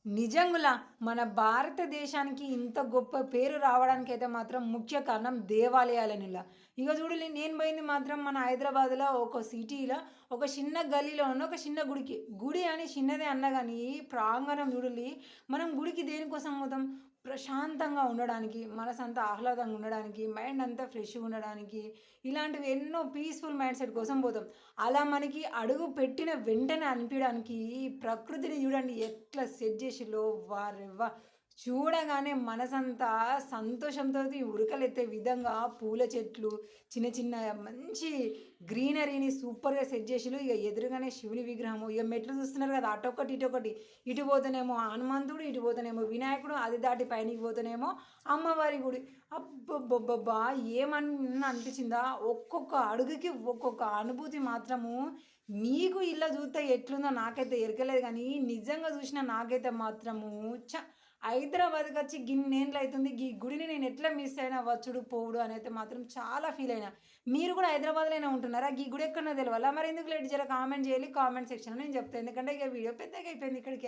నిజంగులా మన భారతదేశానికి ఇంత గొప్ప పేరు రావడానికైతే మాత్రం ముఖ్య కారణం దేవాలయాలనిలా. ఇగ చూడుల్లి నేను పోయింది మాత్రం మన హైదరాబాద్‌లో ఒక సిటీలో ఒక చిన్న గల్లీలో ఉన్న ఒక చిన్న గుడికి. గుడి అని చిన్నదే అన్నా గానీ ప్రాంగణం చూడుల్లి. మనం గుడికి దేనికోసం పోతాం? ప్రశాంతంగా ఉండడానికి, మనసంతా ఆహ్లాదంగా ఉండడానికి, మైండ్ అంతా ఫ్రెష్‌గా ఉండడానికి, ఇలాంటివి ఎన్నో పీస్‌ఫుల్ మైండ్ సెట్ కోసం పోతాం. అలా మనకి అడుగు పెట్టిన వెంటనే అనిపియడానికి ఈ ప్రకృతిని చూడండి ఎట్లా సెట్ జేసిల్లో వారెవ్వా! చూడగానే మనసంతా సంతోషంతోటి ఉరకలెత్తే విధంగా పూల చెట్లు, చిన్న చిన్న మంచి గ్రీనరీని సూపర్‌గా సెట్ జేసిల్లు. ఇగ ఎదురుగానే శివుని విగ్రహము, ఇగ మెట్లు చూస్తున్నారు గదా! అటొకటి, ఇటొకటి. ఇటు పోతేనేమో హనుమంతుడు, ఇటు పోతేనేమో వినాయకుడు, అది దాటి పైనికి పోతేనేమో అమ్మవారి గుడి. అబ్బబ్బబ్బబ్బా! ఏమన్నా అనిపించిందా? ఒక్కొక్క అడుగుకి ఒక్కొక్క అనుభూతి మాత్రము మీకు ఇలా చూస్తే ఎట్లుందో నాకైతే ఎరకలేదు గానీ, నిజంగా చూసిన నాకైతే మాత్రము ఛ! హైదరాబాద్‌కొచ్చి గిన్నేండ్లయితుంది. గీ గుడిని నేను ఎట్లా మిస్ అయినా వచ్చుడు, పోవుడు అనైతే మాత్రం చాలా ఫీల్ అయినా. మీరు కూడా హైదరాబాద్‌లోనే ఉంటున్నారా? గీ గుడి ఎక్కడనో తెలవాలా? మరెందుకు లేట్ జర కామెంట్ చేయాలి. కామెంట్ సెక్షన్‌లో నేను చెప్తా. ఎందుకంటే ఇక వీడియో పెద్దగా అయిపోయింది ఇక్కడికే.